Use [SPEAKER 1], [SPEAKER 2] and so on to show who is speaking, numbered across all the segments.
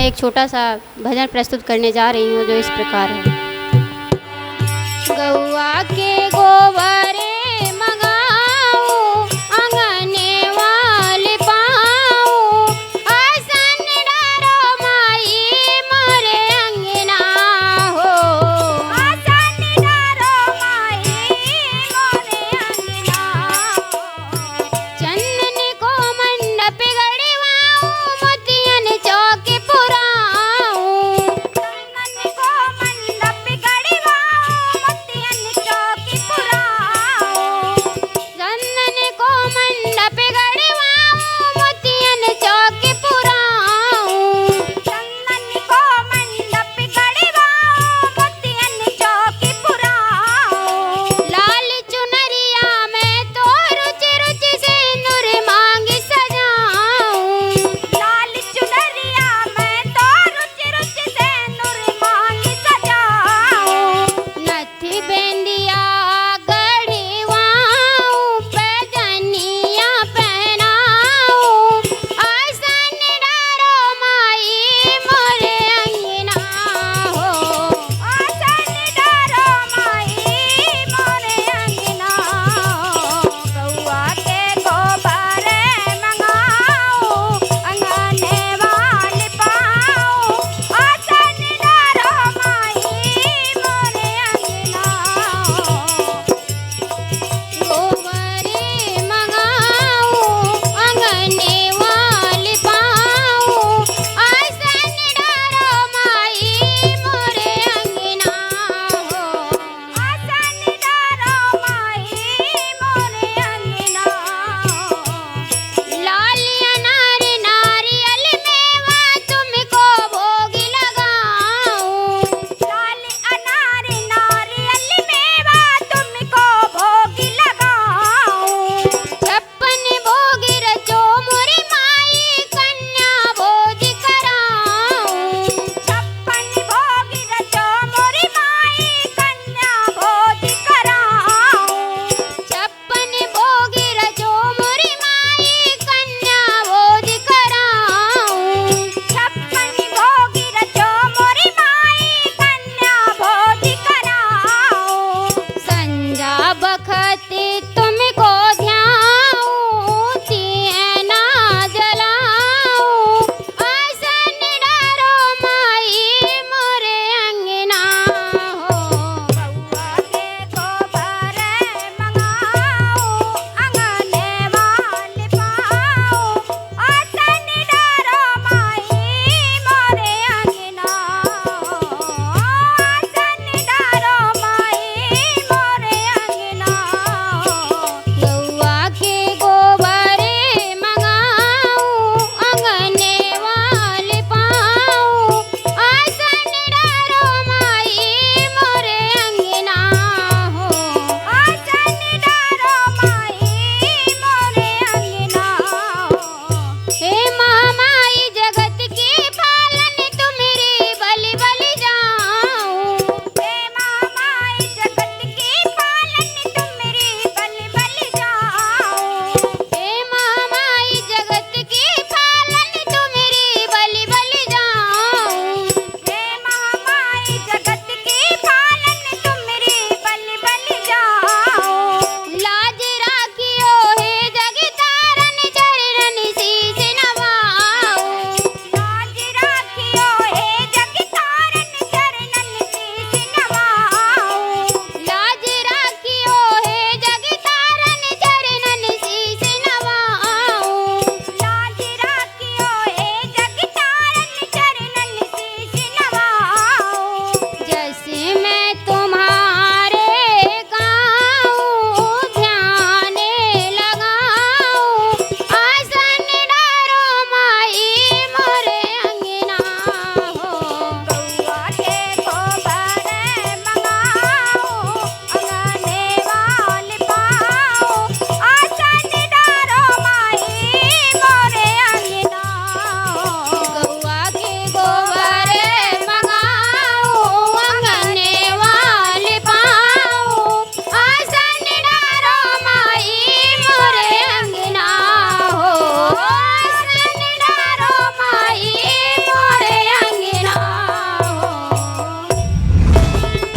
[SPEAKER 1] एक छोटा सा भजन प्रस्तुत करने जा रही हूँ जो इस प्रकार है। गौआ के गोबरे मंगाओ, आंगने वाले पाओ, आसन डारो माई मोरे अंगना हो, आसन डारो माई मोरे अंगना हो। चंदन को मंडप गड़वाओ, मोतियन चौक पुराओ, चंदन को मंडप गड़वाओ, मोतियन चौक पुराओ।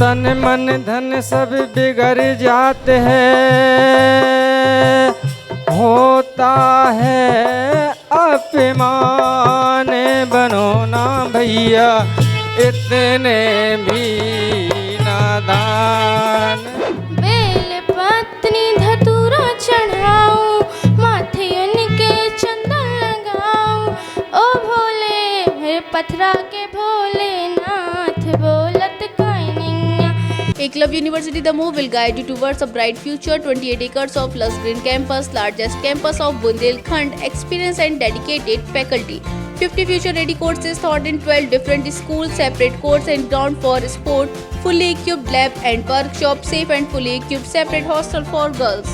[SPEAKER 2] तन मन धन सब बिगड़ जाते हैं, होता है अपमान। बनो ना भैया इतने भी नादान।
[SPEAKER 3] बेल पत्नी धतूरा चढ़ाऊं, माथे उनके चंदन लगाऊं। ओ भोले हे पथरा के भोलेनाथ, बोलत काहे नैया।
[SPEAKER 4] Eklavya University The Move will guide you towards a bright future. 28 acres of lush green campus, largest campus of Bundelkhand, experienced and dedicated faculty. 50 future-ready courses taught in 12 different schools, separate courts and ground for sport, fully equipped lab and workshop, safe and fully equipped separate hostel for girls.